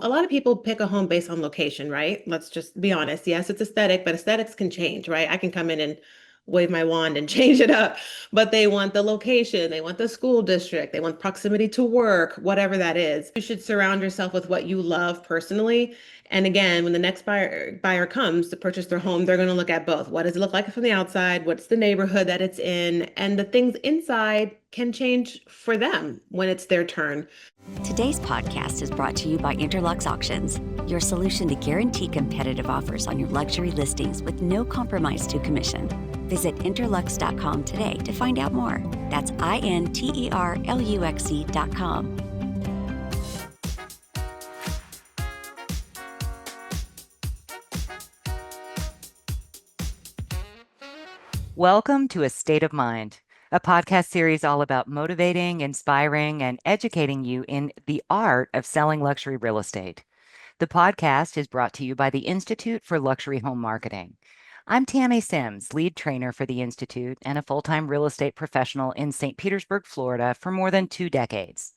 A lot of people pick a home based on location, right? Let's just be honest. Yes, it's aesthetic, but aesthetics can change, right? I can come in and wave my wand and change it up, but they want the location, they want the school district, they want proximity to work, whatever that is. You should surround yourself with what you love personally. And again, when the next buyer comes to purchase their home, they're going to look at both. What does it look like from the outside? What's the neighborhood that it's in? And the things inside can change for them when it's their turn. Today's podcast is brought to you by Interlux Auctions, your solution to guarantee competitive offers on your luxury listings with no compromise to commission. Visit interlux.com today to find out more. That's interluxe.com. Welcome to A State of Mind, a podcast series all about motivating, inspiring, and educating you in the art of selling luxury real estate. The podcast is brought to you by the Institute for Luxury Home Marketing. I'm Tammy Sims, lead trainer for the Institute and a full-time real estate professional in St. Petersburg, Florida for more than 2 decades.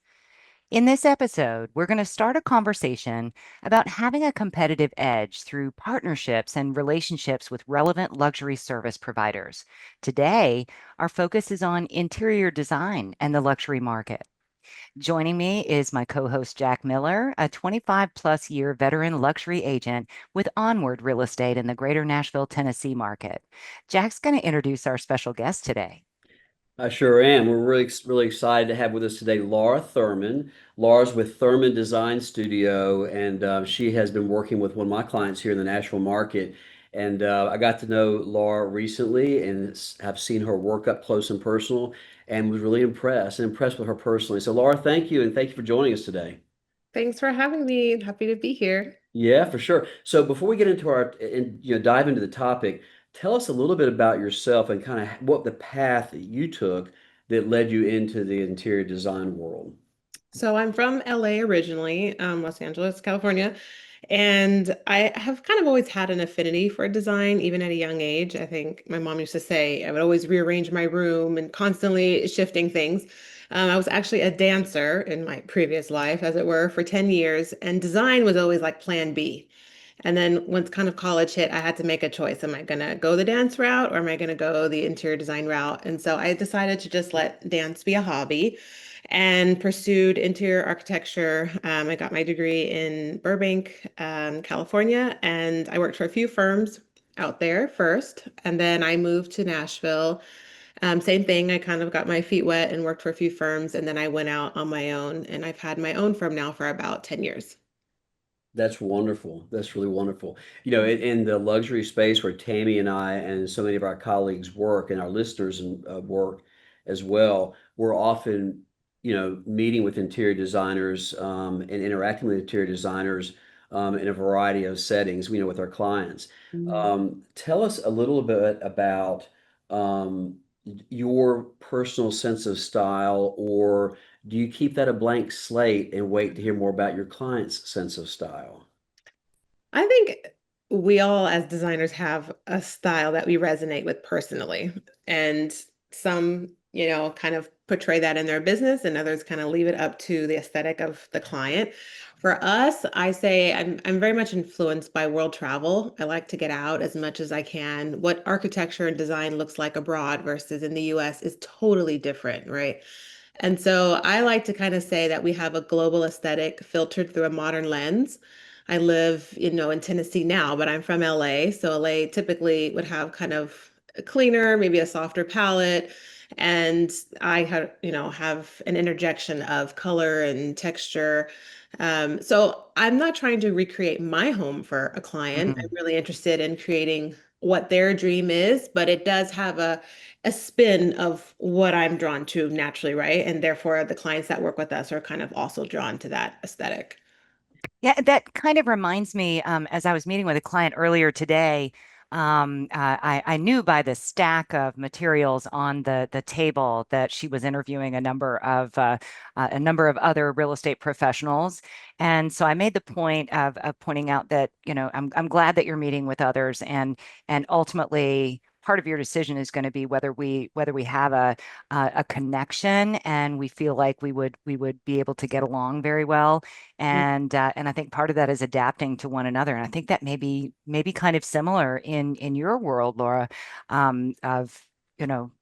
In this episode, we're going to start a conversation about having a competitive edge through partnerships and relationships with relevant luxury service providers. Today, our focus is on interior design and the luxury market. Joining me is my co-host Jack Miller, a 25 plus year veteran luxury agent with Onward Real Estate in the greater Nashville, Tennessee market. Jack's going to introduce our special guest today. I sure am. We're really excited to have with us today Laura Thurman. Laura's with Thurman Design Studio, and she has been working with one of my clients here in the Nashville market. And I got to know Laura recently and have seen her work up close and personal, and was really impressed with her personally. So, Laura, thank you, and thank you for joining us today. Thanks for having me. Happy to be here. Yeah, for sure. So before we get into dive into the topic, tell us a little bit about yourself and kind of what the path that you took that led you into the interior design world. So I'm from LA originally, Los Angeles, California, and I have kind of always had an affinity for design, even at a young age. I think my mom used to say I would always rearrange my room and constantly shifting things. I was actually a dancer in my previous life, as it were, for 10 years, and design was always like plan B. And then once kind of college hit, I had to make a choice. Am I going to go the dance route or am I going to go the interior design route? And so I decided to just let dance be a hobby and pursued interior architecture. I got my degree in Burbank, California, and I worked for a few firms out there first. And then I moved to Nashville. Same thing. I kind of got my feet wet and worked for a few firms. And then I went out on my own. And I've had my own firm now for about 10 years. That's wonderful. That's really wonderful. In the luxury space where Tammy and I and so many of our colleagues work and our listeners and work as well, we're often, meeting with interior designers and interacting with interior designers in a variety of settings, with our clients. Tell us a little bit about um, your personal sense of style, or do you keep that a blank slate and wait to hear more about your client's sense of style? I think we all, as designers, have a style that we resonate with personally. And some, kind of portray that in their business, and others kind of leave it up to the aesthetic of the client. For us, I say I'm very much influenced by world travel. I like to get out as much as I can. What architecture and design looks like abroad versus in the US is totally different, right? And so I like to kind of say that we have a global aesthetic filtered through a modern lens. I live, in Tennessee now, but I'm from LA. So LA typically would have kind of a cleaner, maybe a softer palette. And I have an interjection of color and texture. So I'm not trying to recreate my home for a client. I'm Mhm. really interested in creating what their dream is, but it does have a spin of what I'm drawn to naturally, right? And therefore, the clients that work with us are kind of also drawn to that aesthetic. Yeah, that kind of reminds me, as I was meeting with a client earlier today, I knew by the stack of materials on the table that she was interviewing a number of other real estate professionals, and so I made the point of pointing out that I'm glad that you're meeting with others, and ultimately part of your decision is going to be whether we have a connection and we feel like we would be able to get along very well. And I think part of that is adapting to one another. And I think that maybe kind of similar in your world, Laura, of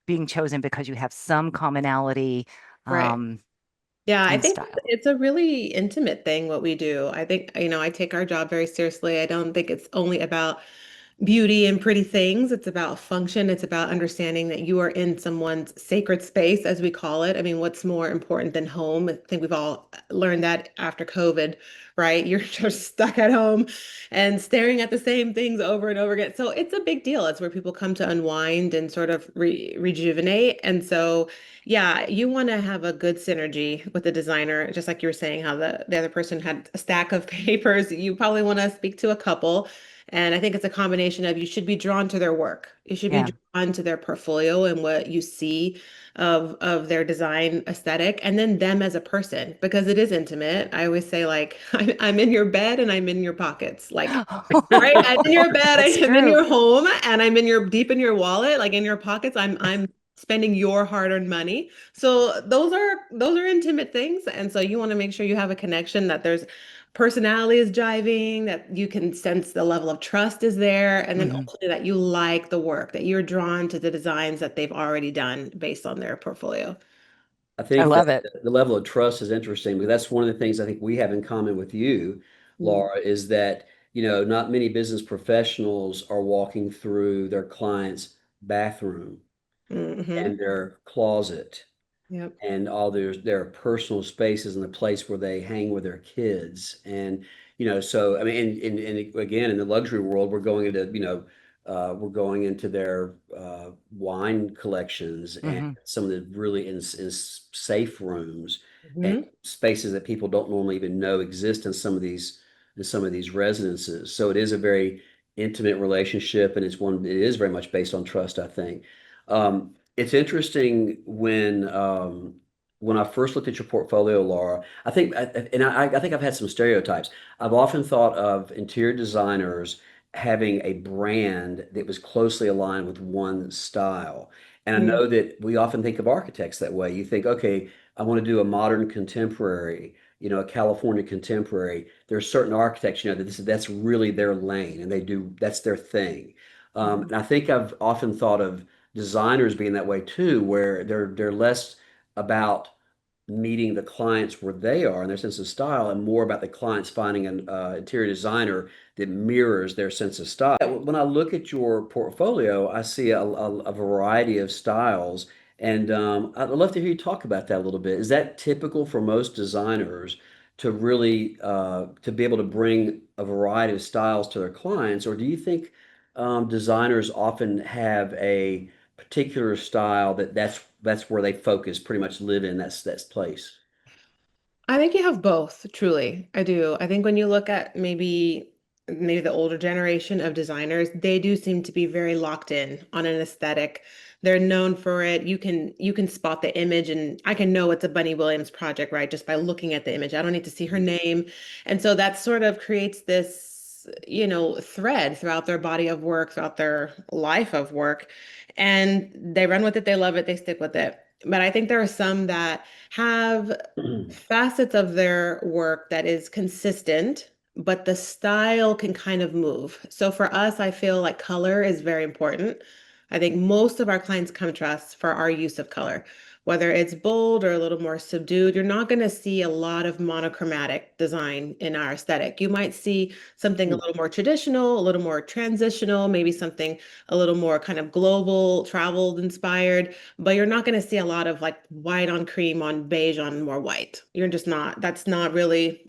being chosen because you have some commonality Right. um, Yeah, I in think style. it's a really intimate thing what we do. I think, I take our job very seriously. I don't think it's only about beauty and pretty things. It's about function. It's about understanding that you are in someone's sacred space, as we call it. I mean, what's more important than home? I think we've all learned that after COVID, right? You're just stuck at home and staring at the same things over and over again. So it's a big deal. It's where people come to unwind and sort of rejuvenate. And so, yeah, you want to have a good synergy with the designer, just like you were saying, how the other person had a stack of papers. You probably want to speak to a couple. And I think it's a combination of you should be drawn to their work. You should be Yeah. drawn to their portfolio and what you see of their design aesthetic, and then them as a person, because it is intimate. I always say, like, I'm in your bed and I'm in your pockets. Like, right? I'm in your bed, That's I'm in true. your home, and I'm in your deep in your wallet, like in your pockets. I'm spending your hard-earned money. So those are intimate things. And so you want to make sure you have a connection, that there's personality is jiving, that you can sense the level of trust is there, and then Hmm. ultimately that you like the work, that you're drawn to the designs that they've already done based on their portfolio. I I think that love it. the level of trust is interesting because that's one of the things I think we have in common with you, Mm-hmm. Laura, is that, not many business professionals are walking through their client's bathroom Mm-hmm. and their closet Yep. and all their personal spaces and the place where they hang with their kids. And so I mean, and again, in the luxury world, we're going into their wine collections and Hmm. some of the really in safe rooms and Mm-hmm. spaces that people don't normally even know exist in some of these residences. So it is a very intimate relationship, and it is very much based on trust, I think. It's interesting when I first looked at your portfolio, Laura. I think I've had some stereotypes. I've often thought of interior designers having a brand that was closely aligned with one style. And I know that we often think of architects that way. You think, okay, I want to do a modern contemporary, a California contemporary. There are certain architects, that's really their lane, and that's their thing. Mm-hmm. And I think I've often thought of designers being that way too, where they're less about meeting the clients where they are in their sense of style and more about the clients finding an interior designer that mirrors their sense of style. When I look at your portfolio, I see a variety of styles, and I'd love to hear you talk about that a little bit. Is that typical for most designers to really to be able to bring a variety of styles to their clients, or do you think designers often have a particular style that's where they focus, pretty much live in that's place? I think you have both, truly. I do. I think when you look at maybe the older generation of designers, they do seem to be very locked in on an aesthetic. They're known for it. You can spot the image, and I can know it's a Bunny Williams project, right? Just by looking at the image. I don't need to see her name. And so that sort of creates this, thread throughout their body of work, throughout their life of work. And they run with it, they love it, they stick with it. But I think there are some that have facets of their work that is consistent, but the style can kind of move. So for us, I feel like color is very important. I think most of our clients come to us for our use of color, whether it's bold or a little more subdued. You're not going to see a lot of monochromatic design in our aesthetic. You might see something a little more traditional, a little more transitional, maybe something a little more kind of global, traveled inspired, but you're not going to see a lot of like white on cream on beige on more white. You're just not, that's definitely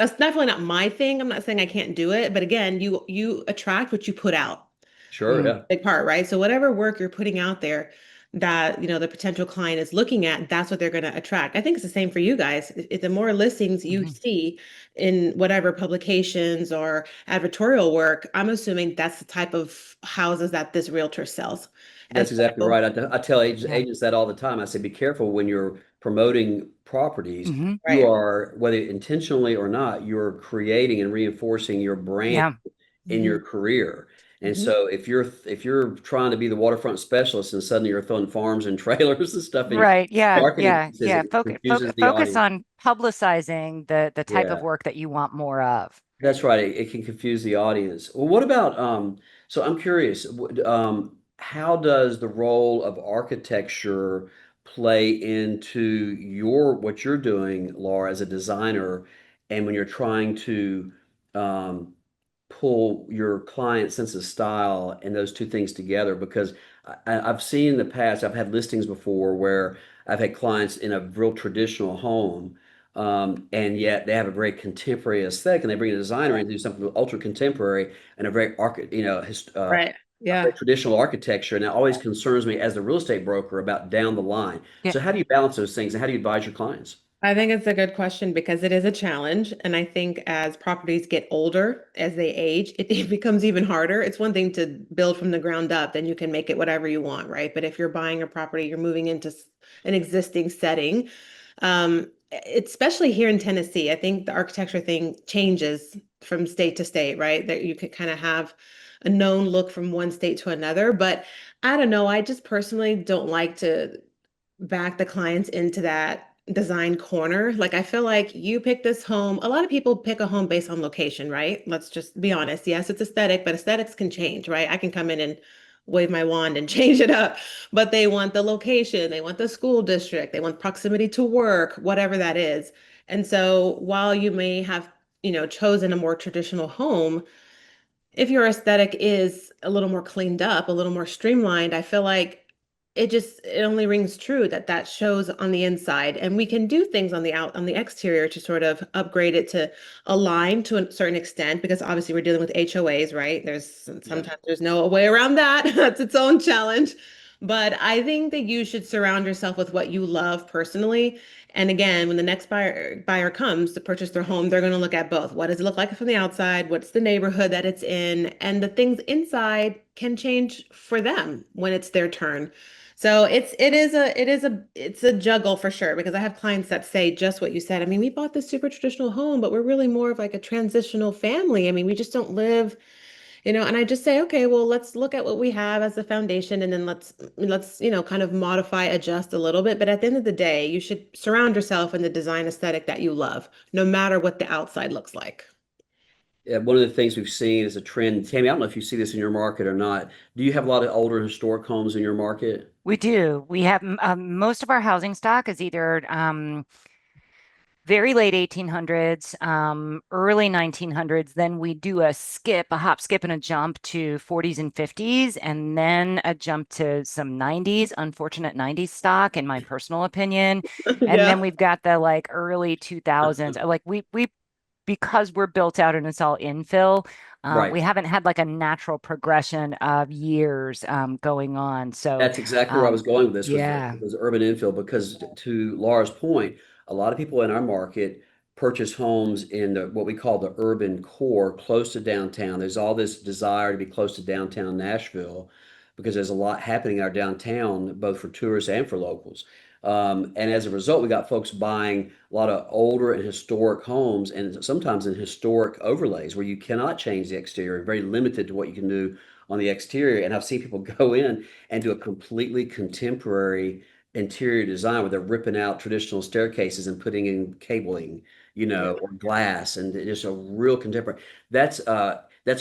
not my thing. I'm not saying I can't do it, but again, you attract what you put out. Sure, yeah. Big part, right? So whatever work you're putting out there that, the potential client is looking at, that's what they're going to attract. I think it's the same for you guys. If the more listings you Hmm. see in whatever publications or advertorial work, I'm assuming that's the type of houses that this realtor sells. And That's exactly so, right. I tell agents, Yeah. agents that all the time. I say, be careful when you're promoting properties. Hmm. You right. are, whether intentionally or not, you're creating and reinforcing your brand Yeah. in Mhm. your career. And Mhm. so if you're trying to be the waterfront specialist and suddenly you're throwing farms and trailers and stuff in your Right. Yeah. marketing Yeah. pieces, Yeah. it confuses the Focus audience. on publicizing the type of Yeah. work that you want more of. That's right. It can confuse the audience. Well, what about so I'm curious, how does the role of architecture play into your what you're doing, Laura, as a designer, and when you're trying to um, pull your client sense of style and those two things together? Because I've seen in the past, I've had listings before where I've had clients in a real traditional home, and yet they have a very contemporary aesthetic, and they bring a designer in and do something ultra contemporary and a very Right. a very Yeah. traditional architecture. And that always concerns me as the real estate broker about down the line. Yeah. So how do you balance those things, and how do you advise your clients? I think it's a good question because it is a challenge. And I think as properties get older, as they age, it becomes even harder. It's one thing to build from the ground up, then you can make it whatever you want, right? But if you're buying a property, you're moving into an existing setting. Especially here in Tennessee, I think the architecture thing changes from state to state, right? That you could kind of have a known look from one state to another. But I don't know. I just personally don't like to back the clients into that design corner. Like I feel like you pick this home. A lot of people pick a home based on location, right? Let's just be honest. Yes, it's aesthetic, but aesthetics can change, right? I can come in and wave my wand and change it up, but they want the location, they want the school district, they want proximity to work, whatever that is. And so while you may have, chosen a more traditional home, if your aesthetic is a little more cleaned up, a little more streamlined, I feel like it only rings true that that shows on the inside. And we can do things on the exterior to sort of upgrade it to align to a certain extent because obviously we're dealing with HOAs, right? There's Yeah. sometimes there's no way around that. That's its own challenge. But I think that you should surround yourself with what you love personally. And again, when the next buyer comes to purchase their home, they're going to look at both. What does it look like from the outside? What's the neighborhood that it's in? And the things inside can change for them when it's their turn. So it's a juggle for sure because I have clients that say just what you said. I mean, we bought this super traditional home, but we're really more of like a transitional family. I mean, we just don't live, and I just say, okay, well, let's look at what we have as the foundation and then let's, kind of modify, adjust a little bit. But at the end of the day, you should surround yourself in the design aesthetic that you love, no matter what the outside looks like. Yeah, one of the things we've seen is a trend. Tammy, I don't know if you see this in your market or not. Do you have a lot of older historic homes in your market? We do. We have most of our housing stock is either very late 1800s, early 1900s. Then we do a hop, skip, and a jump to 40s and 50s, and then a jump to some 90s, unfortunate 90s stock, in my personal opinion. And then Yeah. we've got the like early 2000s. Like we because we're built out and it's all infill, we Right. haven't had like a natural progression of years going on. So, That's exactly where I was going with this was yeah. was urban infill because to Laura's point, a lot of people in our market purchase homes in what we call the urban core, close to downtown. There's all this desire to be close to downtown Nashville because there's a lot happening in our downtown, both for tourists and for locals. And as a result, we got folks buying a lot of older and historic homes, and sometimes in historic overlays where you cannot change the exterior, very limited to what you can do on the exterior. And I've seen people go in and do a completely contemporary interior design where they're ripping out traditional staircases and putting in cabling, Yeah. or glass, and just a real contemporary. That's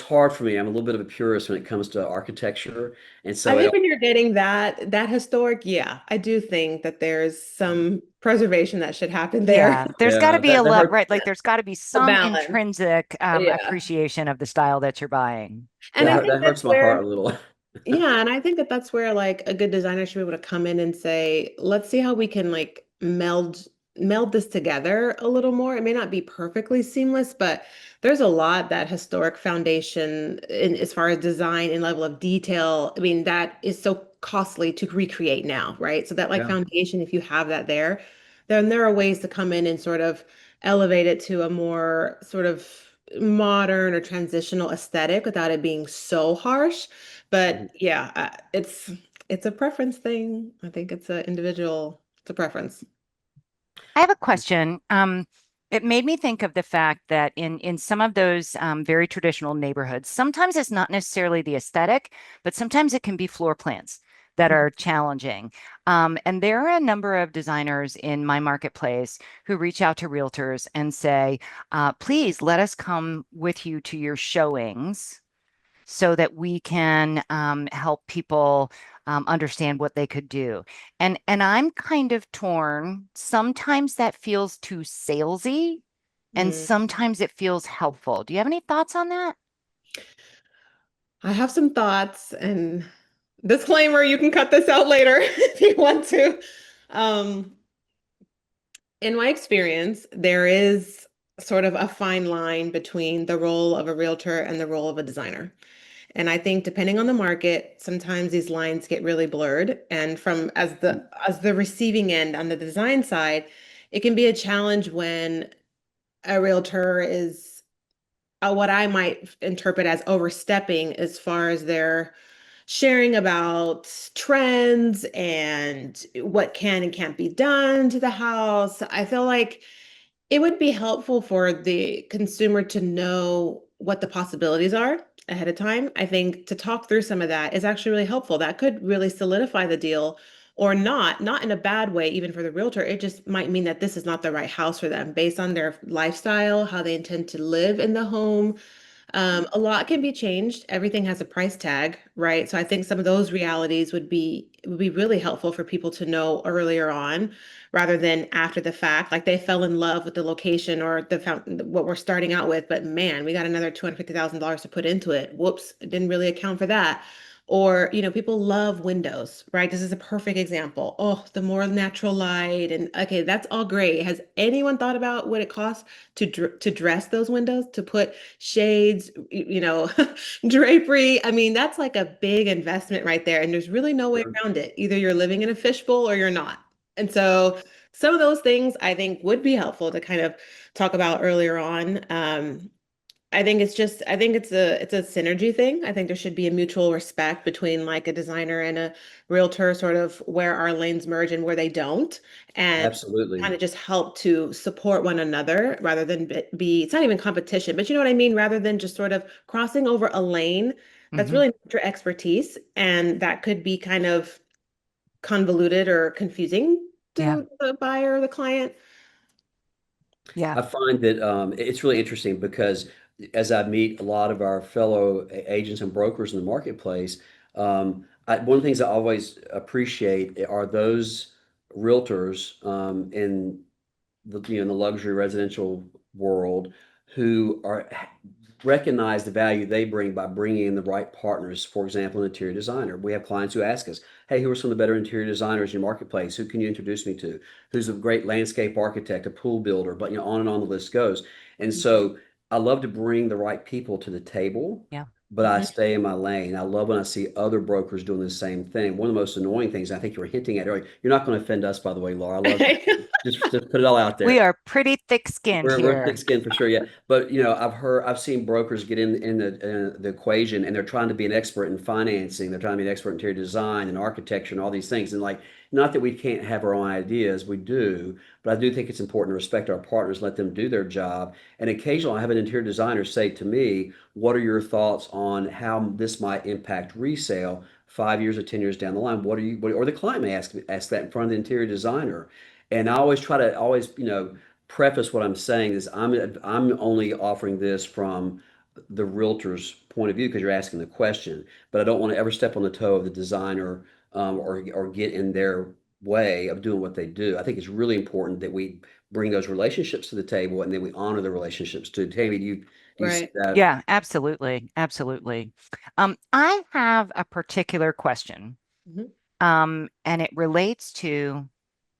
hard for me. I'm a little bit of a purist when it comes to architecture, and I so think when you're getting that historic, yeah, I do think that there's some preservation that should happen there. Yeah, there's got to yeah, be a that lot, hurts. right? Like there's got to be A some balance. intrinsic Yeah. appreciation of the style that you're buying. And I think That that's hurts my heart where a little. Yeah, and I think that that's where like a good designer should be able to come in and say, let's see how we can like meld this together a little more. It may not be perfectly seamless, but there's a lot that historic foundation in as far as design and level of detail. I mean, that is so costly to recreate now, right? So that like Yeah. foundation, if you have that there, then there are ways to come in and sort of elevate it to a more sort of modern or transitional aesthetic without it being so harsh. Mhm. But yeah, it's a preference thing. I think it's a preference. I have a question. It made me think of the fact that in some of those very traditional neighborhoods, sometimes it's not necessarily the aesthetic, but sometimes it can be floor plans that are challenging. And there are a number of designers in my marketplace who reach out to realtors and say, please let us come with you to your showings so that we can help people understand what they could do. And I'm kind of torn. Sometimes that feels too salesy, and Mm. sometimes it feels helpful. Do you have any thoughts on that? I have some thoughts and disclaimer, you can cut this out later if you want to. Um, in my experience, there is sort of a fine line between the role of a realtor and the role of a designer. And I think depending on the market, sometimes these lines get really blurred. And from as the receiving end on the design side, it can be a challenge when a realtor is what I might interpret as overstepping as far as their sharing about trends and what can and can't be done to the house. I feel like it would be helpful for the consumer to know what the possibilities are ahead of time. I think to talk through some of that is actually really helpful. That could really solidify the deal or not, not in a bad way, even for the realtor. It just might mean that this is not the right house for them based on their lifestyle, how they intend to live in the home, a lot can be changed. Everything has a price tag, right? So I think some of those realities would be really helpful for people to know earlier on rather than after the fact. Like they fell in love with the location or what we're starting out with, but man, we got another $250,000 to put into it. Whoops, it didn't really account for that. Or, people love windows, right? This is a perfect example. Oh, the more natural light and okay, that's all great. Has anyone thought about what it costs to dress those windows, to put shades, drapery? I mean, that's like a big investment right there. And there's really no way Sure. around it. Either you're living in a fishbowl or you're not. And so some of those things I think would be helpful to kind of talk about earlier on. I think it's a synergy thing. I think there should be a mutual respect between like a designer and a realtor, sort of where our lanes merge and where they don't, and kind Absolutely. of just help to support one another rather than it's not even competition, but you know what I mean? Rather than just sort of crossing over a lane that's Hmm. really not your expertise, and that could be kind of convoluted or confusing Yeah. to the buyer or the client. Yeah. I find that it's really interesting because as I meet a lot of our fellow agents and brokers in the marketplace, one of the things I always appreciate are those realtors in in the luxury residential world who are recognize the value they bring by bringing in the right partners. For example, an interior designer. We have clients who ask us, "Hey, who are some of the better interior designers in your marketplace? Who can you introduce me to? Who's a great landscape architect, a pool builder?" But on and on the list goes. And so I love to bring the right people to the table, Yeah. but I Mhm. stay in my lane. I love when I see other brokers doing the same thing. One of the most annoying things I think you were hinting at earlier. You're not going to offend us, by the way, Laura. I love just put it all out We there. are pretty thick-skinned We're thick here. skinned for sure, yeah. But I've seen brokers get in the equation, and they're trying to be an expert in financing. They're trying to be an expert in interior design and architecture and all these things. And like, not that we can't have our own ideas, we do. But I do think it's important to respect our partners, let them do their job. And occasionally, I have an interior designer say to me, "What are your thoughts on how this might impact resale 5 years or 10 years down the line? What are you?" Or the client may ask that in front of the interior designer. And I always try to always preface what I'm saying is I'm only offering this from the realtor's point of view because you're asking the question, but I don't want to ever step on the toe of the designer or get in their way of doing what they do. I think it's really important that we bring those relationships to the table and then we honor the relationships too. Tammy, do you see Right. that? Yeah, absolutely. Absolutely. I have a particular question, Hmm. and it relates to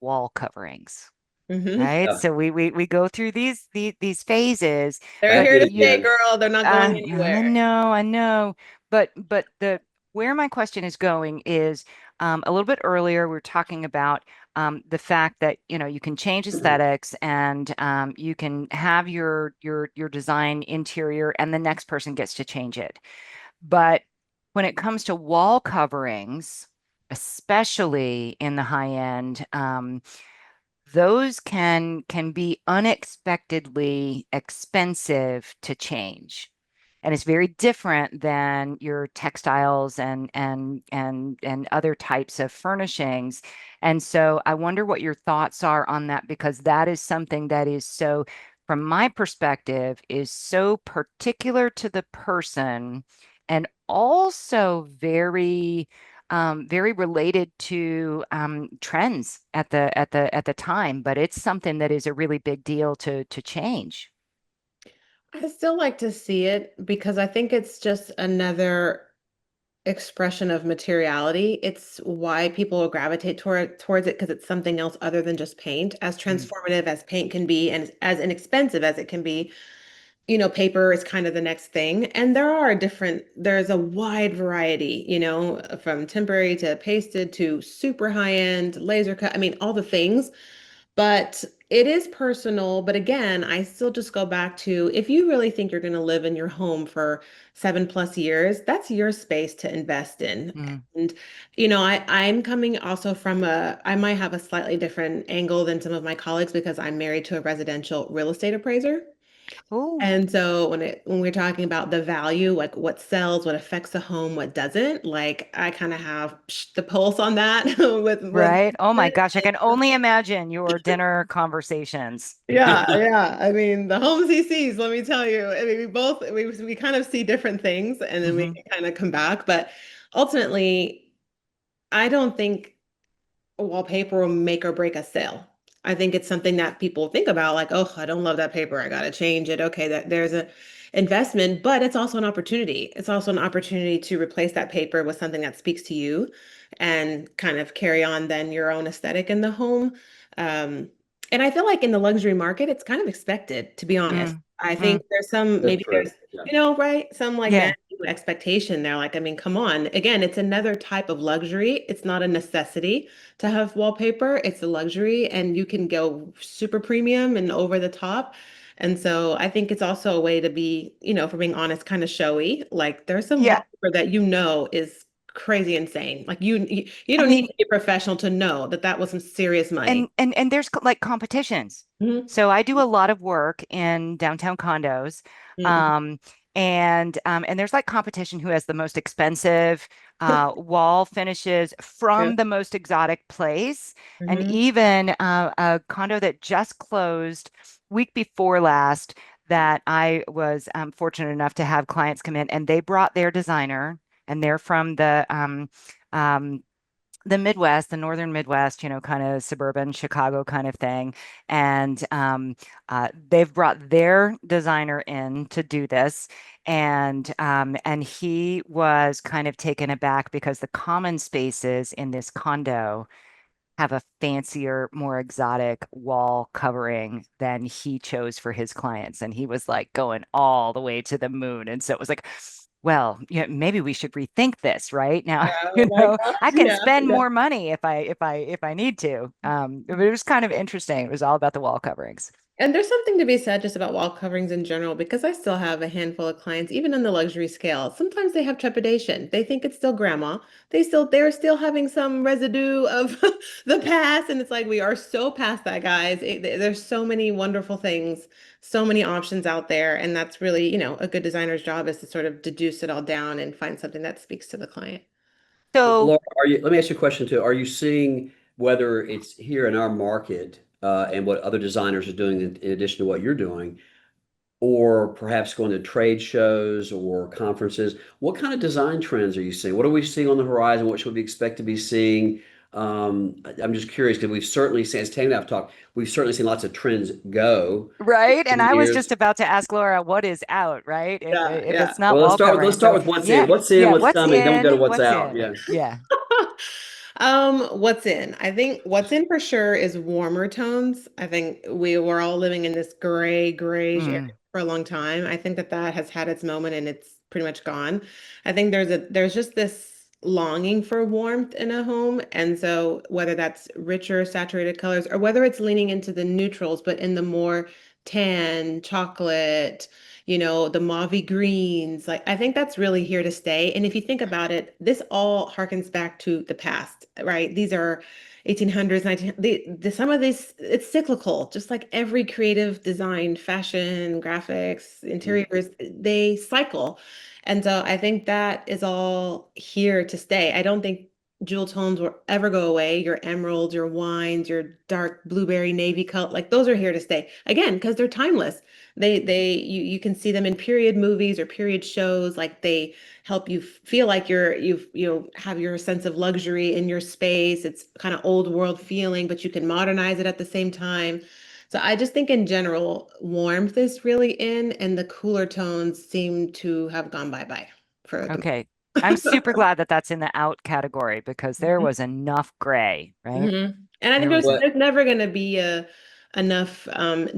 wall coverings. Hmm. Right. Yeah, So we go through these phases, They're but back here in to stay, again. girl. They're not going anywhere. I know. But the where my question is going is a little bit earlier, we were talking about the fact that you can change aesthetics and you can have your design interior and the next person gets to change it. But when it comes to wall coverings, especially in the high end, those can be unexpectedly expensive to change. And it's very different than your textiles and other types of furnishings. And so I wonder what your thoughts are on that, because that is something that is so, from my perspective, is so particular to the person and also very related to trends at the time, but it's something that is a really big deal to change. I still like to see it because I think it's just another expression of materiality. It's why people will gravitate towards it because it's something else other than just paint. As Mm, transformative as paint can be and as inexpensive as it can be, paper is kind of the next thing. And there's a wide variety, from temporary to pasted to super high end, laser cut. I mean, all the things. But it is personal. But again, I still just go back to if you really think you're going to live in your home for 7+ years, that's your space to invest in. mm. And, I'm coming also I might have a slightly different angle than some of my colleagues because I'm married to a residential real estate appraiser. Oh, And so when we're talking about the value, like what sells, what affects the home, what doesn't, like I kind of have the pulse on that with right. Oh my gosh, I can only imagine your dinner conversations. yeah, yeah. I mean, the homes he sees, let me tell you. I mean, we kind of see different things and then we Hmm. can kind of come back, but ultimately, I don't think wallpaper will make or break a sale. I think it's something that people think about, like, oh, I don't love that paper. I got to change it. Okay, that there's a investment, but it's also an opportunity. It's also an opportunity to replace that paper with something that speaks to you and kind of carry on then your own aesthetic in the home. Um, and I feel like in the luxury market, it's kind of expected, to be honest. Mm, I mm. think there's some, That's maybe true. there's, Yeah. right? Some like Yeah. vanity expectation there. Like, I mean, come on. Again, it's another type of luxury. It's not a necessity to have wallpaper. It's a luxury and you can go super premium and over the top. And so I think it's also a way to be, for being honest, kind of showy. Like there's some Yeah. wallpaper that is crazy insane. Like you I don't need mean, to be a professional to know that that was some serious money. and there's like competitions. Mhm. So I do a lot of work in downtown condos. Mhm. Um, and there's like competition who has the most expensive wall finishes Yeah. from the most exotic place. And Mhm. even a condo that just closed week before last that I was fortunate enough to have clients come in, and they brought their designer, and they're from um, the Midwest, the northern Midwest, kind of suburban Chicago kind of thing. And they've brought their designer in to do this. And he was kind of taken aback because the common spaces in this condo have a fancier, more exotic wall covering than he chose for his clients. And he was like going all the way to the moon. And so it was like, well, maybe we should rethink this right now. Oh my gosh. I can Yeah. spend Yeah. more money if I need to. But it was kind of interesting. It was all about the wall coverings. And there's something to be said just about wall coverings in general, because I still have a handful of clients, even on the luxury scale. Sometimes they have trepidation. They think it's still grandma. They're still having some residue of the past. And it's like, we are so past that, guys. There's so many wonderful things, so many options out there. And that's really, a good designer's job is to sort of deduce it all down and find something that speaks to the client. So Laura, let me ask you a question too. Are you seeing whether it's here in our market and what other designers are doing in addition to what you're doing, or perhaps going to trade shows or conferences? What kind of design trends are you seeing? What are we seeing on the horizon? What should we expect to be seeing? I'm just curious because we've certainly seen, as Tammy and I've talked, we've certainly seen lots of trends go right. over And the I was years. just about to ask Laura, what is out, right? If Yeah, if yeah. it's not Well, wall let's covering. start So with what's in. yeah, What's in, yeah. what's What's coming, then we'll go to in? what's What's out. in? Yeah. Yeah. What's in? I think what's in for sure is warmer tones. I think we were all living in this grayish area Mm. for a long time. I think that that has had its moment and it's pretty much gone. I think there's just this longing for warmth in a home. And so whether that's richer saturated colors or whether it's leaning into the neutrals, but in the more tan, chocolate, the mauvey greens. Like, I think that's really here to stay. And if you think about it, this all harkens back to the past, right? These are, 1800s, 19, some of these, it's cyclical, just like every creative design, fashion, graphics, Mm. interiors, they cycle. And so I think that is all here to stay. I don't think jewel tones will ever go away. Your emeralds, your wines, your dark blueberry navy color, like those are here to stay. Again, because they're timeless. You can see them in period movies or period shows, like they help you feel like have your sense of luxury in your space. It's kind of old world feeling, but you can modernize it at the same time. So I just think in general, warmth is really in, and the cooler tones seem to have gone bye-bye for the Okay. I'm super glad that that's in the out category because there moment. was enough gray, right? And I think There was, What? there's never going to be a enough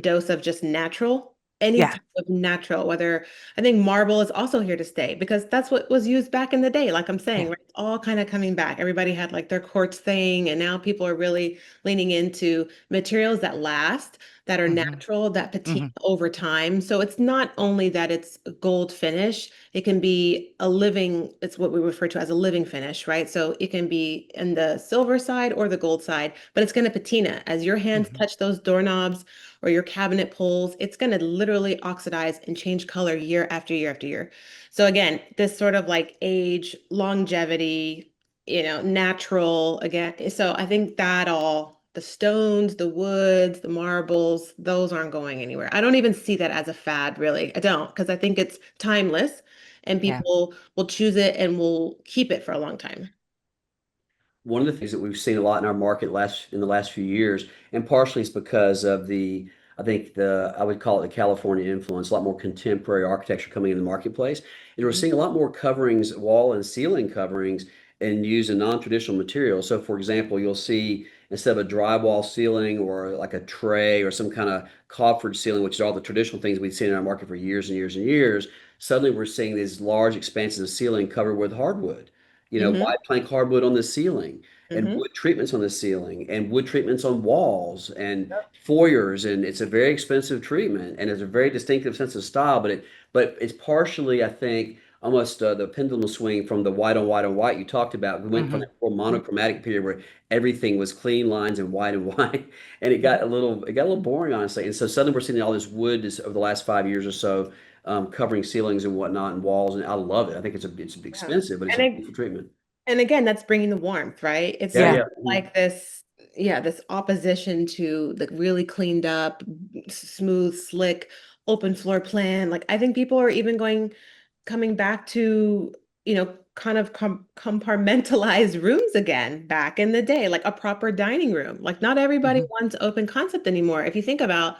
dose of just natural, any yeah, type of natural, whether I think marble is also here to stay because that's what was used back in the day. Like I'm saying, yeah. right? It's all kind of coming back. Everybody had like their quartz thing, and now people are really leaning into materials that last, that are Hmm. natural, that patina Hmm. over time. So it's not only that it's a gold finish, it can be a living, it's what we refer to as a living finish, right? So it can be in the silver side or the gold side, but it's going to patina. As your hands Hmm. touch those doorknobs or your cabinet pulls, it's going to literally oxidize and change color year after year after year. So again, this sort of like age, longevity, natural again. So I think that all the stones, the woods, the marbles, those aren't going anywhere. I don't even see that as a fad, really. I don't, because I think it's timeless and Yeah. people will choose it and will keep it for a long time. One of the things that we've seen a lot in our market in the last few years, and partially it's because of I think I would call it the California influence, a lot more contemporary architecture coming in the marketplace, is we're Mhm. seeing a lot more coverings, wall and ceiling coverings, and use a non-traditional material. So, for example, you'll see instead of a drywall ceiling or like a tray or some kind of coffered ceiling, which is all the traditional things we've seen in our market for years and years and years, suddenly we're seeing these large expanses of ceiling covered with hardwood. Mhm. Wide plank hardwood on the ceiling and Mhm. wood treatments on the ceiling and wood treatments on walls and foyers. And it's a very expensive treatment and it's a very distinctive sense of style. But it's partially, I think, almost the pendulum swing from the white on white on white you talked about. We went from Hmm. that real monochromatic period where everything was clean lines and white and white, and it got a little boring, honestly. And so suddenly we're seeing all this wood over the last 5 years or so, covering ceilings and whatnot and walls, and I love it. I think it's Yeah. expensive, but it's And a I, beautiful treatment. and again, that's bringing the warmth, right? It's Yeah, not Yeah. yeah. like this, yeah, this opposition to the really cleaned up, smooth, slick, open floor plan. Like I think people are even coming back to, kind of compartmentalized rooms again back in the day, like a proper dining room. Like not everybody Hmm. wants open concept anymore. If you think about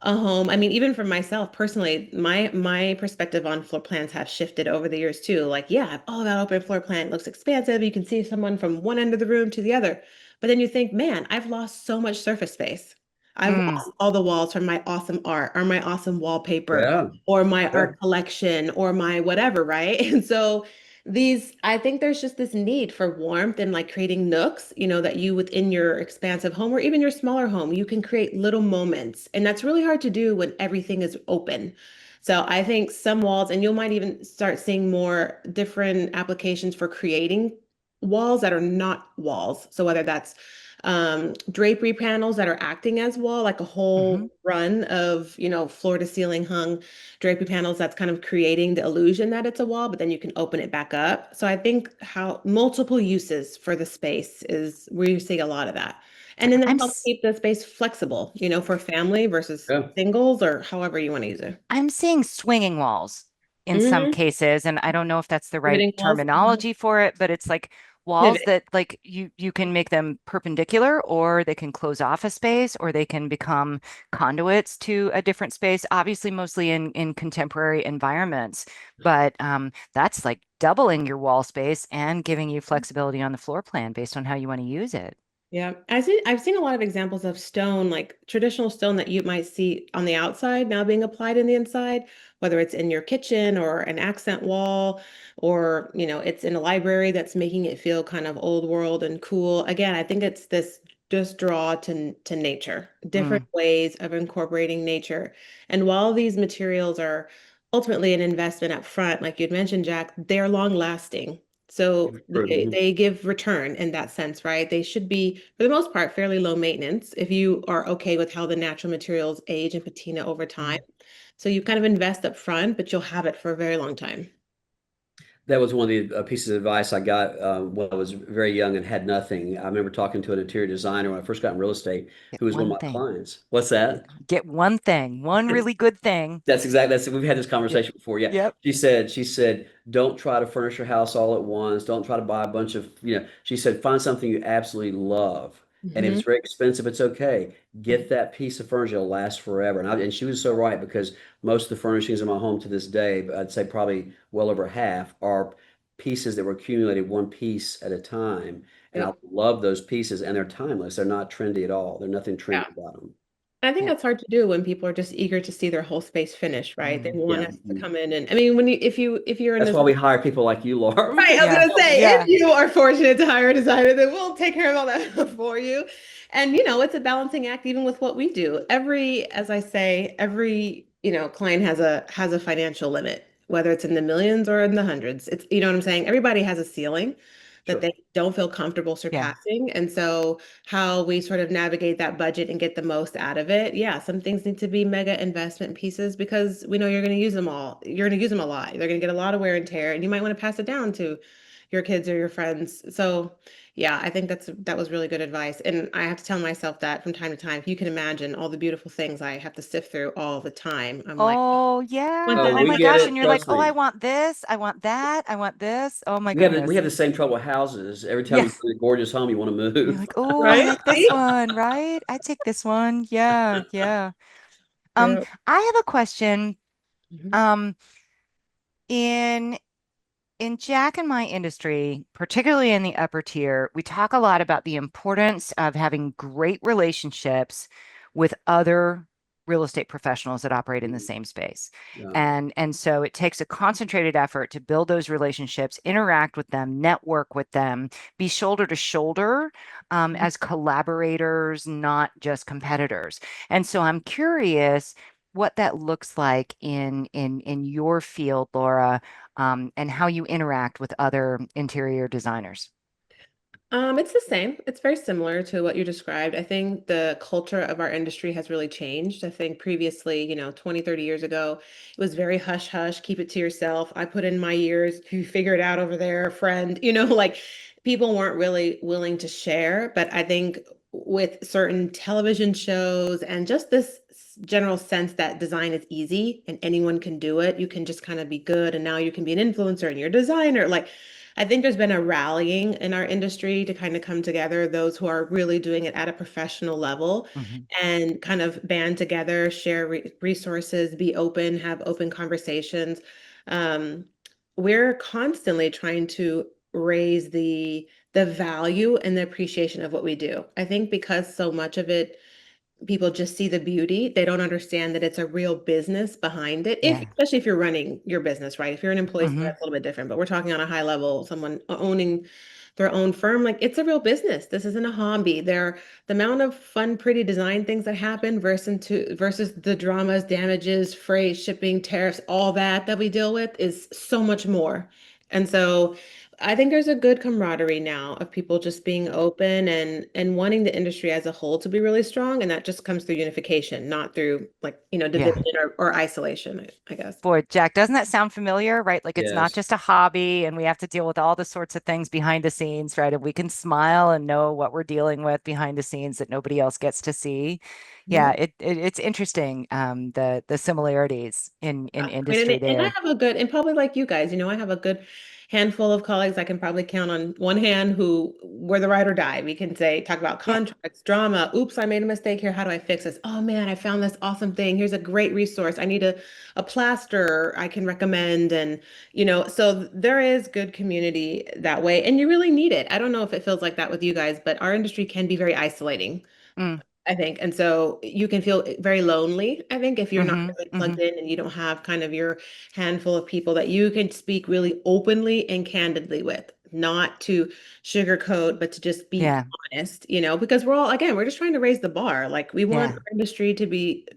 a home. I mean, even for myself personally, my perspective on floor plans have shifted over the years too. Like, yeah, I'm all about open floor plan. It looks expansive. You can see someone from one end of the room to the other. But then you think, man, I've lost so much surface space. I've Mm. lost all the walls from my awesome art or my awesome wallpaper Yeah, or my yeah. art collection or my whatever, right? And so I think there's just this need for warmth and like creating nooks, that you within your expansive home or even your smaller home, you can create little moments. And that's really hard to do when everything is open. So I think some walls, and you might even start seeing more different applications for creating walls that are not walls. So whether that's drapery panels that are acting as wall, like a Hmm. whole run of, floor to ceiling hung drapery panels that's kind of creating the illusion that it's a wall, but then you can open it back up. So I think how multiple uses for the space is where you see a lot of that. And then that I'm helps s- keep the space flexible, for family versus Yeah. singles or however you want to use it. I'm seeing swinging walls in some Hmm. cases, and I don't know if that's the right Pivoting walls. Mhm. terminology for it, but it's like walls Pivot. that like you can make them perpendicular or they can close off a space or they can become conduits to a different space, obviously mostly in contemporary environments. But that's like doubling your wall space and giving you flexibility on the floor plan based on how you want to use it. Yeah, I've seen a lot of examples of stone, like traditional stone that you might see on the outside now being applied in the inside, whether it's in your kitchen or an accent wall, or it's in a library that's making it feel kind of old world and cool. Again, I think it's this just draw to nature, different Mm, ways of incorporating nature. And while these materials are ultimately an investment up front, like you'd mentioned, Jack, they're long lasting. So Mhm. they give return in that sense, right? They should be, for the most part, fairly low maintenance if you are okay with how the natural materials age and patina over time. Mm. So you kind of invest up front, but you'll have it for a very long time. That was one of the pieces of advice I got when I was very young and had nothing. I remember talking to an interior designer when I first got in real estate, Get who was one of one my thing. clients. What's that? Get one thing, one really good thing. That's we've had this Yeah. conversation before. Yeah. Yep. She said, don't try to furnish your house all at once. Don't try to buy a bunch of, she said, find something you absolutely love. And if Hmm. it's very expensive, it's okay. Get that piece of furniture, it'll last forever. And she was so right because most of the furnishings in my home to this day, I'd say probably well over half, are pieces that were accumulated one piece at a time. And I Yep. love those pieces and they're timeless. They're not trendy at all. There's nothing Yeah. trendy about them. I think Yeah. that's hard to do when people are just eager to see their whole space finished, right? They Mm. want Yeah. us to come in and I mean, when you if you're in That's this. why we hire people like you, Laura. We Right, can I was Yeah. gonna say, if Yeah. you are fortunate to hire a designer, then we'll take care of all that for you. And it's a balancing act even with what we do. As I say, every, client has a financial limit, whether it's in the millions or in the hundreds. It's, you know what I'm saying? Everybody has a ceiling that Sure. they don't feel comfortable Yeah. surpassing. And so how we sort of navigate that budget and get the most out of it. Yeah, some things need to be mega investment pieces because we know you're going to use them all. You're going to use them a lot. They're going to get a lot of wear and tear, and you might want to pass it down to your kids or your friends. So, yeah, I think that was really good advice. And I have to tell myself that from time to time. If you can imagine all the beautiful things I have to sift through all the time, I'm like, Oh, want yeah. that, Oh, Oh I we my want get gosh. that. And it. you're like, Trust oh, I me. want this. I want that. I want this. Oh my We goodness. have the same trouble with houses. Every time you Yes. find a gorgeous home, you want to You're move. like, oh, I Right? like this one, right? I take this one. Yeah, yeah. Yeah. I have a question. Mhm. Um, in in Jack and my industry, particularly in the upper tier, we talk a lot about the importance of having great relationships with other real estate professionals that operate in the same space. Yeah. And so it takes a concentrated effort to build those relationships, interact with them, network with them, be shoulder to shoulder as collaborators, not just competitors. And so I'm curious what that looks like in your field, Laura, and how you interact with other interior designers. It's the same. It's very similar to what you described. I think the culture of our industry has really changed. I think previously, 20, 30 years ago, it was very hush hush, keep it to yourself. I put in my years, you figure it out over there, friend, like people weren't really willing to share. But I think with certain television shows and just this general sense that design is easy and anyone can do it, you can just kind of be good. And now you can be an influencer and you're a designer. Like, I think there's been a rallying in our industry to kind of come together, those who are really doing it at a professional level Mhm. and kind of band together, share resources, be open, have open conversations. Um, we're constantly trying to raise the value and the appreciation of what we do. I think because so much of it people just see the beauty. They don't understand that it's a real business behind it. If Yeah. especially if you're running your business, right? If you're an employee, so Hmm. that's a little bit different. But we're talking on a high level, someone owning their own firm, like it's a real business. This isn't a hobby. The amount of fun, pretty design things that happen versus the dramas, damages, freight, shipping, tariffs, all that we deal with is so much more. And so I think there's a good camaraderie now of people just being open and wanting the industry as a whole to be really strong, and that just comes through unification, not through like, Yeah. division or isolation, I guess. Boy, Jack, doesn't that sound familiar, right? Like it's not Yes. just a hobby and we have to deal with all the sorts of things behind the scenes, right? And we can smile and know what we're dealing with behind the scenes that nobody else gets to see. Yeah, Yeah. it's interesting, the similarities in I mean, industry and I there. have a good, and probably like you guys, I have a good handful of colleagues I can probably count on one hand who were the ride or die. We can say, talk about Yeah. contracts, drama. Oops, I made a mistake here. How do I fix this? Oh man, I found this awesome thing. Here's a great resource. I need a plaster I can recommend. And, so there is good community that way. And you really need it. I don't know if it feels like that with you guys, but our industry can be very isolating. Mm, I think. And so you can feel very lonely, I think, if you're not hmm. really Hmm. plugged in and you don't have kind of your handful of people that you can speak really openly and candidly with. not to sugarcoat, but to just be Yeah. honest, because we're all, again, we're just trying to raise the bar. Like we want Yeah. our industry to be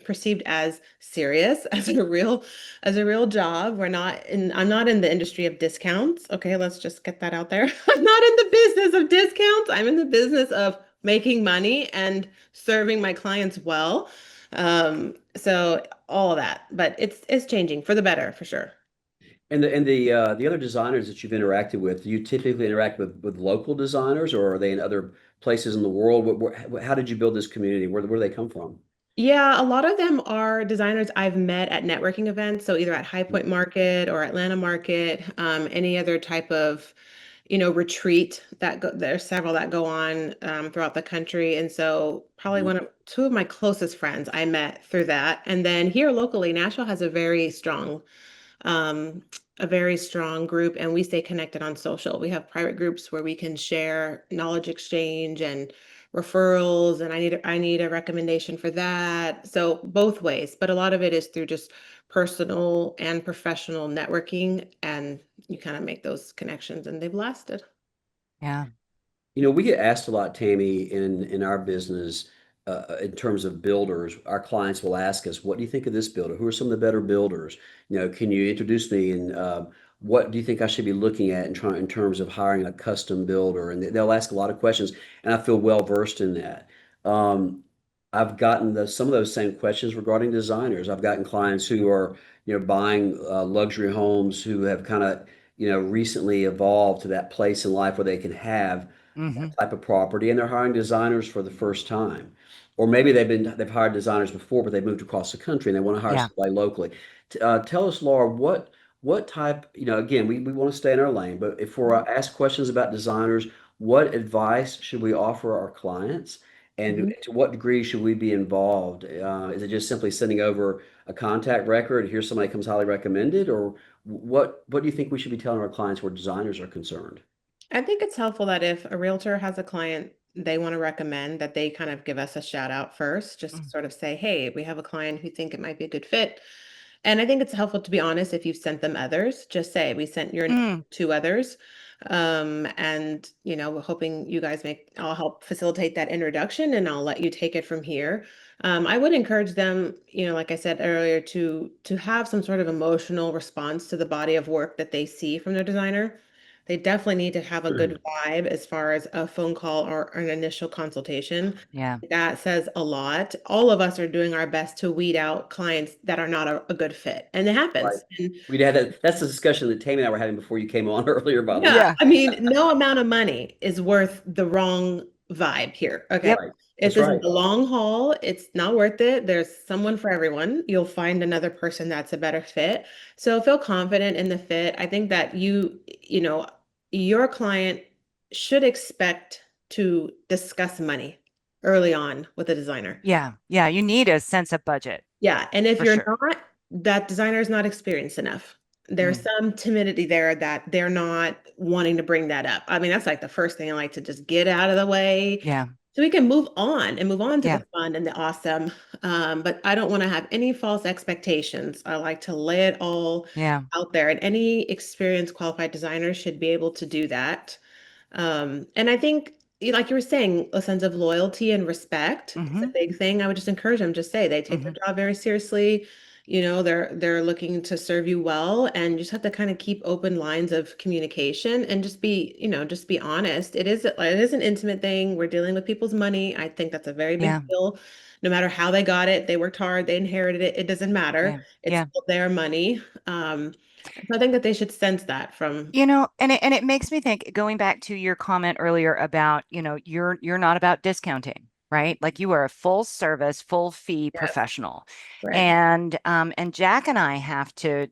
perceived as serious, as a real job. I'm not in the industry of discounts. Okay, let's just get that out there. I'm not in the business of discounts. I'm in the business of making money and serving my clients well. So all of that, but it's changing for the better for sure. And the other designers that you've interacted with, do you typically interact with local designers, or are they in other places in the world? How did you build this community? Where do they come from? Yeah, a lot of them are designers I've met at networking events. So either at High Point Market or Atlanta Market, any other type of, retreat there's several that go on throughout the country. And so probably Mhm. two of my closest friends I met through that. And then here locally, Nashville has um, a very strong group, and we stay connected on social. We have private groups where we can share knowledge exchange and referrals, and I need a recommendation for that. So both ways, but a lot of it is through just personal and professional networking, and you kind of make those connections, and they've lasted. Yeah. We get asked a lot, Tammy, in our business, in terms of builders. Our clients will ask us, "What do you think of this builder? Who are some of the better builders? Can you introduce me? And what do you think I should be looking at in terms of hiring a custom builder?" And they'll ask a lot of questions, and I feel well versed in that. Um, I've gotten some of those same questions regarding designers. I've gotten clients who are, buying luxury homes who have kind of, recently evolved to that place in life where they can have Hmm. that type of property, and they're hiring designers for the first time. Or maybe they've hired designers before, but they moved across the country and they want to hire Yeah. somebody locally. Tell us, Laura, what type, again, we want to stay in our lane, but if we're asked questions about designers, what advice should we offer our clients? And Mhm. to what degree should we be involved? Is it just simply sending over a contact record? Here's somebody comes highly recommended, or what do you think we should be telling our clients where designers are concerned? I think it's helpful that if a realtor has a client they want to recommend, that they kind of give us a shout out first, just to sort of say, hey, we have a client who think it might be a good fit. And I think it's helpful to be honest if you've sent them others, just say we sent your name Mm. to others. And we're hoping you guys I'll help facilitate that introduction and I'll let you take it from here. I would encourage them, like I said earlier, to have some sort of emotional response to the body of work that they see from their designer. They definitely need to have a good vibe as far as a phone call or an initial consultation. Yeah. That says a lot. All of us are doing our best to weed out clients that are not a good fit, and it Right. happens. And We'd had that's the discussion that Tammy and I were having before you came on earlier, by the way. yeah, Yeah. I mean, no amount of money is worth the wrong vibe here. Okay. Yep. Right. If That's this is right. the long haul, it's not worth it. There's someone for everyone. You'll find another person that's a better fit. So feel confident in the fit. I think that your client should expect to discuss money early on with a designer. Yeah. Yeah. You need a sense of budget Yeah, and if for you're sure. not, that designer is not experienced enough. There's Mm. some timidity there that they're not wanting to bring that up. I mean, that's like the first thing I like to just get out of the way Yeah. so we can move on and move on to the Yeah. fun and the awesome. But I don't want to have any false expectations. I like to lay it all Yeah. out there, and any experienced qualified designer should be able to do that. And I think, like you were saying, a sense of loyalty and respect is a Hmm. big thing. I would just encourage them, just say they take their Hmm. job very seriously. They're looking to serve you well, and you just have to kind of keep open lines of communication and just be honest. It is an intimate thing. We're dealing with people's money. I think that's a very big Yeah. deal. No matter how they got it, they worked hard, they inherited it. It doesn't matter. Yeah. It's Yeah. still their money. So I think that they should sense that from. And it makes me think, going back to your comment earlier about, you're not about discounting, right? Like you are a full service, full fee Yes, professional. right. And Jack and I have to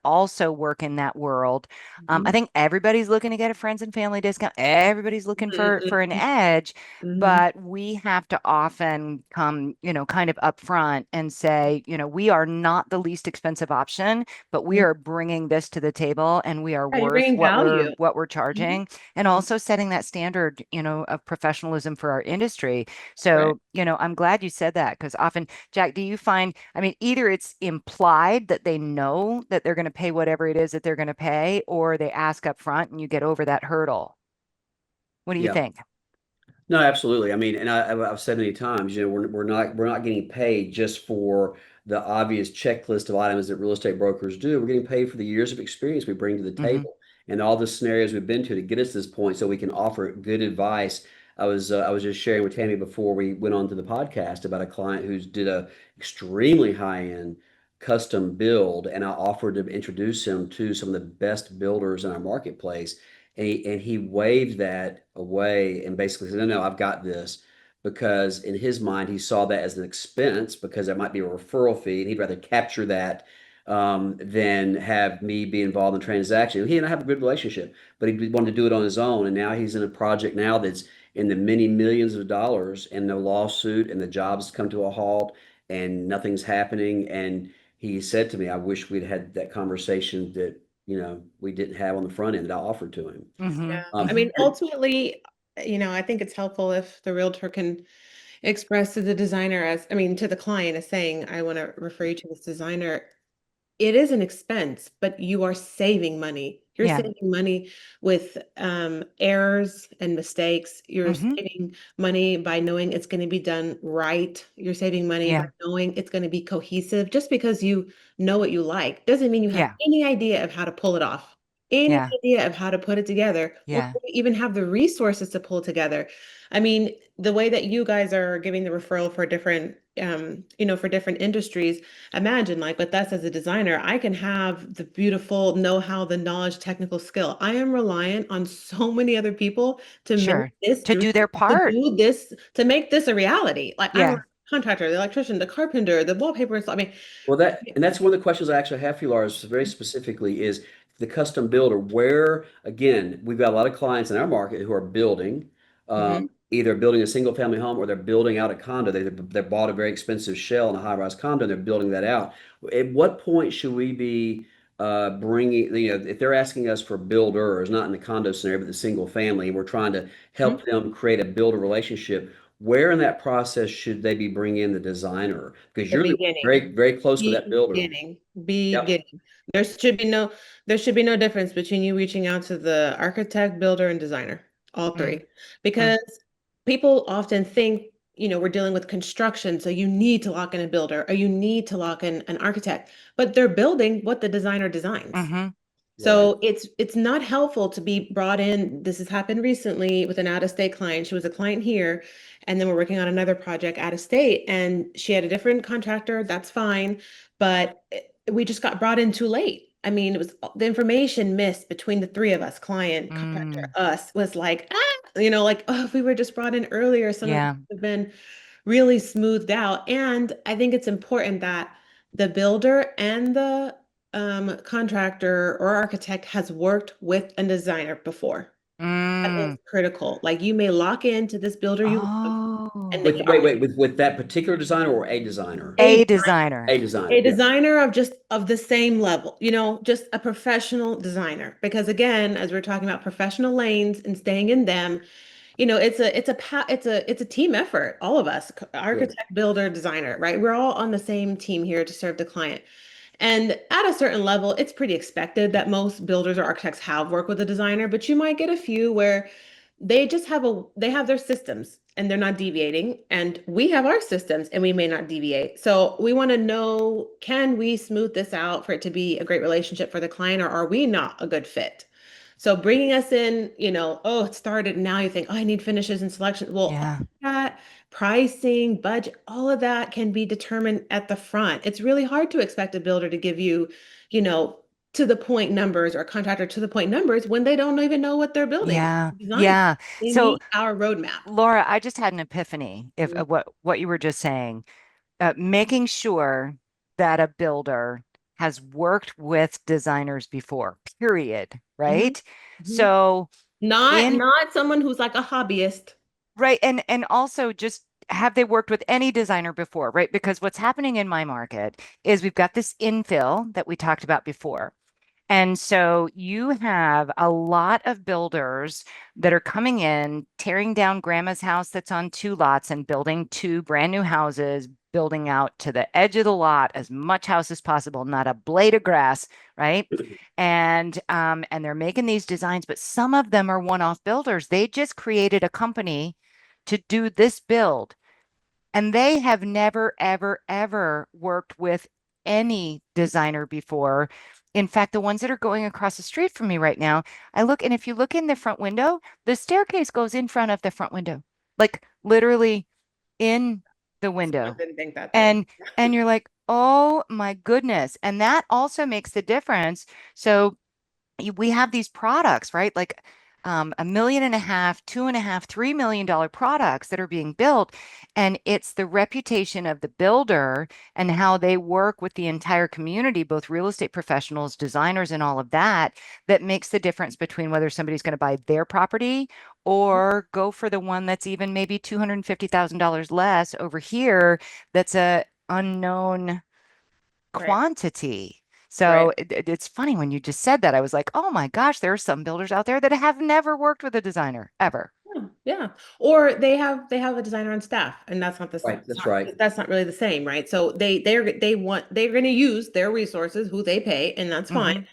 also work in that world. I Mhm. think everybody's looking to get a friends and family discount. Everybody's looking for an Mhm, edge, mhm, but we have to often come, kind of upfront and say, we are not the least expensive option, but we mhm. are bringing this to the table and we are Yeah, you're worth bringing value. what we're Mhm, charging, and mhm, also setting that standard, of professionalism for our industry. Right. So, I'm glad you said that because often, Jack, do you find, I mean, either it's implied that they know that they're going to pay whatever it is that they're going to pay, or they ask up front and you get over that hurdle. What do you Yeah. think? No, absolutely. I mean, and I've said many times, we're not getting paid just for the obvious checklist of items that real estate brokers do. We're getting paid for the years of experience we bring to the Hmm. table and all the scenarios we've been to get us to this point, so we can offer good advice. I was just sharing with Tammy before we went on to the podcast about a client who's did a extremely high end custom build, and I offered to introduce him to some of the best builders in our marketplace, and he waved that away and basically said, no, I've got this, because in his mind, he saw that as an expense because that might be a referral fee. And he'd rather capture that than have me be involved in the transaction. He and I have a good relationship, but he wanted to do it on his own. And now he's in a project now that's in the many millions of dollars, and no lawsuit, and the jobs come to a halt and nothing's happening. And he said to me, I wish we'd had that conversation that we didn't have on the front end that I offered to him. Hmm. Yeah. I Hmm. mean, ultimately, I think it's helpful if the realtor can express to the designer as, I mean, to the client as saying, I want to refer you to this designer. It is an expense, but you are saving money. You're Yeah. saving money with errors and mistakes. You're Hmm. saving money by knowing it's going to be done right. You're saving money by Yeah. knowing it's going to be cohesive. Just because you know what you like doesn't mean you have Yeah. any idea of how to pull it off, any Yeah. idea of how to put it together, or Yeah. even have the resources to pull together. I mean, the way that you guys are giving the referral for different, for different industries. Imagine, like, with us as a designer, I can have the beautiful know-how, the knowledge, technical skill. I am reliant on so many other people to make Sure. this To dream, do their to part. do this, to make this a reality. Like, I'm a Yeah. contractor, the electrician, the carpenter, the wallpaper. I mean, Well, that's one of the questions I actually have for you, Laura, very specifically, is the custom builder. Where, again, we've got a lot of clients in our market who are building, mhm. either building a single family home or they're building out a condo. They bought a very expensive shell in a high rise condo and they're building that out. At what point should we be bringing, if they're asking us for builders, not in the condo scenario, but the single family, and we're trying to Mhm. help them create a builder relationship? Where in that process should they be bringing in the designer? Because The you're the beginning. very, very close with that builder. Beginning, Yep. beginning. There should be no, there should be no difference between you reaching out to the architect, builder, and designer, all Mm, three. mm, Because people often think, we're dealing with construction, so you need to lock in a builder or you need to lock in an architect, but they're building what the designer designs. mm-hmm. Right. So it's not helpful to be brought in. This has happened recently with an out-of-state client. She was a client here, and then we're working on another project out of state, and she had a different contractor. That's fine, but we just got brought in too late. I mean, it was the information missed between the three of us, client, contractor, Mm, us, was like, like, oh, if we were just brought in earlier, some of this yeah. would have been really smoothed out. And I think it's important that the builder and the contractor or architect has worked with a designer before. That is Mm. critical. Like, you may lock into this builder you love, and Oh, the With wait, wait, with that particular designer or a designer? a a designer, A designer. designer. a Yeah. designer of just of the same level, just a professional designer. Because again, as we're talking about professional lanes and staying in them, it's a team effort. All of us, Good. architect, builder, designer, right? We're all on the same team here to serve the client. And at a certain level, it's pretty expected that most builders or architects have worked with a designer, but you might get a few where they have their systems and they're not deviating, and we have our systems and we may not deviate. So we want to know, can we smooth this out for it to be a great relationship for the client, or are we not a good fit? So bringing us in, oh, it started, and now you think, oh, I need finishes and selection. Well, all Yeah. that pricing, budget, all of that can be determined at the front. It's really hard to expect a builder to give you, you know, to the point numbers, or a contractor to the point numbers, when they don't even know what they're building. Yeah. Design. Yeah. They So, need our roadmap. Laura, I just had an epiphany if Mhm. what you were just saying. Making sure that a builder has worked with designers before, period, Mhm. right? Mhm. So Not in not someone who's like a hobbyist. right, and also just have they worked with any designer before, right? Because what's happening in my market is we've got this infill that we talked about before. And so you have a lot of builders that are coming in, tearing down grandma's house that's on two lots and building two brand new houses, building out to the edge of the lot as much house as possible, not a blade of grass, right? And they're making these designs, but some of them are one-off builders. They just created a company to do this build. And they have never, ever, ever worked with any designer before. In fact, the ones that are going across the street from me right now, I look, and if you look in the front window, the staircase goes in front of the front window, like literally in the Someone window. didn't think that through. And and you're like, oh my goodness. And that also makes the difference. So we have these products, right? Like a million and a half, two and a half, $3 million products that are being built. And it's the reputation of the builder and how they work with the entire community, both real estate professionals, designers, and all of that, that makes the difference between whether somebody's going to buy their property or go for the one that's even maybe $250,000 less over here that's a unknown Right. quantity. Right. So it's funny when you just said that. I was like, oh my gosh, there are some builders out there that have never worked with a designer ever. Yeah, yeah. Or they have a designer on staff, and that's not Right, that's right. that's not really the same, right? So they're going to use their resources, who they pay, and that's fine. Hmm.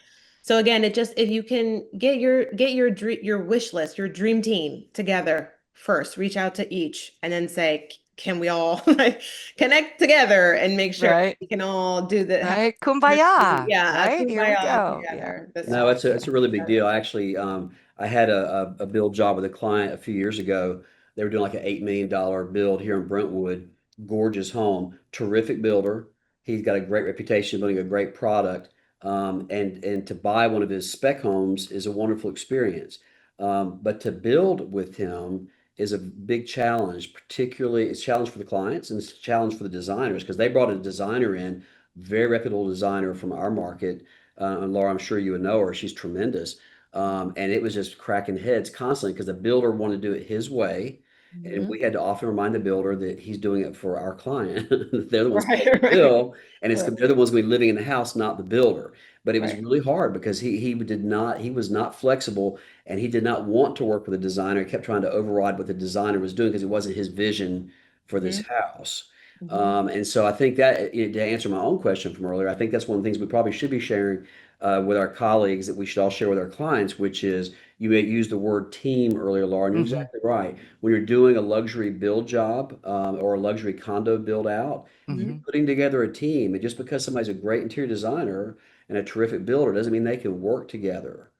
So again, it just if you can your wish list, your dream team together first, reach out to each, and then say, can we all like connect together and make sure Right. we can all do the have Right. Kumbaya. yeah, a Right. Here we kumbaya go. Yeah. together this Yeah. No, fall. it's a really big deal. Actually, I had a build job with a client a few years ago. They were doing like an $8 million build here in Brentwood. Gorgeous home, terrific builder. He's got a great reputation, building a great product. And to buy one of his spec homes is a wonderful experience. But to build with him is a big challenge. Particularly, it's a challenge for the clients and it's a challenge for the designers because they brought a designer in, very reputable designer from our market, and Laura, I'm sure you would know her. She's tremendous. And it was just cracking heads constantly because the builder wanted to do it his way. And Mhm. we had to often remind the builder that he's doing it for our client. They're the ones Right, paying the right, bill, and right, they're the ones going to be living in the house, not the builder. But it was right. really hard because he was not flexible, and he did not want to work with a designer. He kept trying to override what the designer was doing because it wasn't his vision for this Mhm, house. mhm. And so I think that to answer my own question from earlier, I think that's one of the things we probably should be sharing with our colleagues that we should all share with our clients, which is you may use the word team earlier, Laura, and you're Hmm. exactly right. When you're doing a luxury build job or a luxury condo build out, you're Hmm. putting together a team. And just because somebody's a great interior designer and a terrific builder doesn't mean they can work together.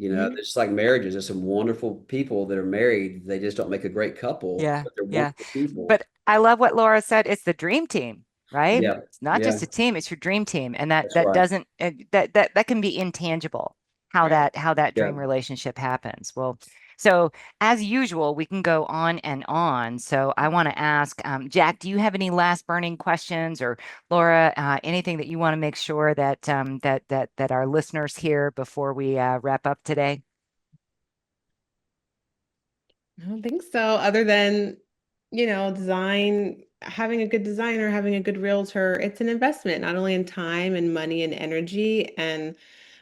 Mhm. It's like marriages. There's some wonderful people that are married. They just don't make a great couple, Yeah. but they're Yeah. wonderful people. But I love what Laura said. It's the dream team, right? Mhm. Yeah. It's not Yeah. just a team, it's your dream team. And that That's that right. doesn't that can be intangible, Right. how that Yeah. dream relationship happens. Well, so as usual, we can go on and on. So I want to ask, Jack, do you have any last burning questions, or Laura, anything that you want to make sure that that our listeners hear before we wrap up today? I don't think so, other than, design, having a good designer, having a good realtor, it's an investment, not only in time and money and energy. And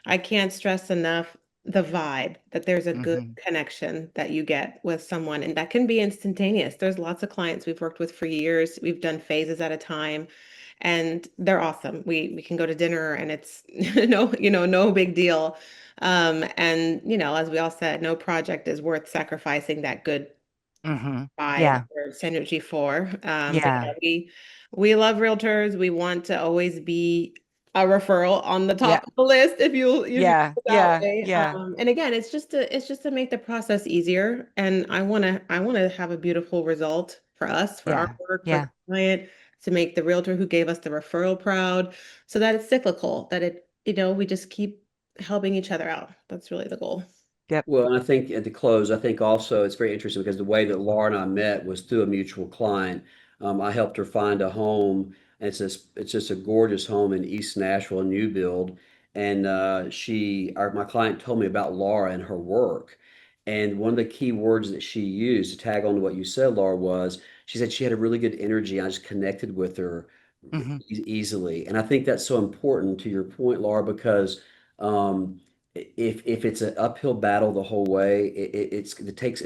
I can't stress enough the vibe that there's a good Hmm. connection that you get with someone, and that can be instantaneous. There's lots of clients we've worked with for years. We've done phases at a time, and they're awesome. We can go to dinner and it's no big deal. And as we all said, no project is worth sacrificing that good Hmm. vibe Yeah. or synergy for. But Yeah. yeah, we love realtors. We want to always be a referral on the Yeah. top of the list, if you Yeah. put it that Yeah. way. Yeah. And again, it's just to make the process easier. And I wanna have a beautiful result for us, for our Yeah. work, for the Yeah. client, to make the realtor who gave us the referral proud, so that it's cyclical, that we just keep helping each other out. That's really the goal. Yep. Well, and I think at the close, I think also it's very interesting because the way that Laura and I met was through a mutual client. I helped her find a home, and it's just a gorgeous home in East Nashville, a new build. And my client told me about Laura and her work. And one of the key words that she used to tag on to what you said, Laura, was she said she had a really good energy. I just connected with her Hmm. easily. And I think that's so important to your point, Laura, because If it's an uphill battle the whole way, it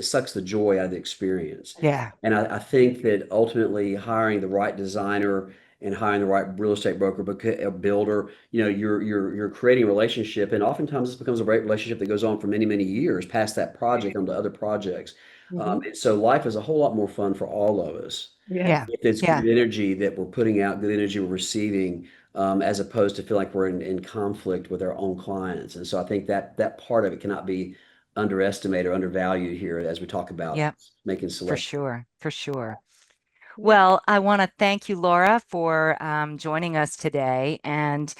sucks the joy out of the experience. Yeah. And I think that ultimately hiring the right designer and hiring the right real estate broker, a builder, you're creating a relationship, and oftentimes this becomes a great relationship that goes on for many, many years past that project onto other projects. Hmm. And so life is a whole lot more fun for all of us Yes. Yeah. if it's Yeah. good energy that we're putting out, good energy we're receiving, as opposed to feel like we're in conflict with our own clients. And so I think that part of it cannot be underestimated or undervalued here as we talk about Yeah. making For selection. sure. For sure. Yeah. Well, I want to thank you, Laura, for joining us today. And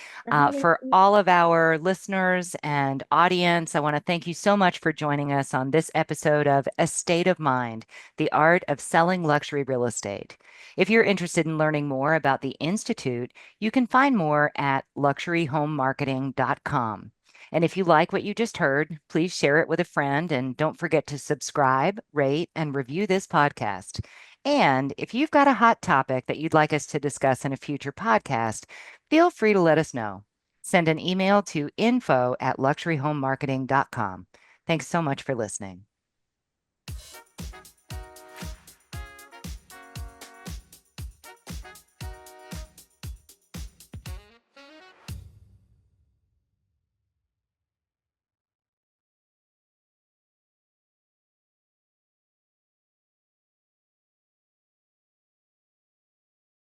for all of our listeners and audience, I want to thank you so much for joining us on this episode of A State of Mind, the art of selling luxury real estate. If you're interested in learning more about the Institute, you can find more at luxuryhomemarketing.com. And if you like what you just heard, please share it with a friend and don't forget to subscribe, rate, and review this podcast. And if you've got a hot topic that you'd like us to discuss in a future podcast, feel free to let us know. Send an email to info@luxuryhomemarketing.com. Thanks so much for listening.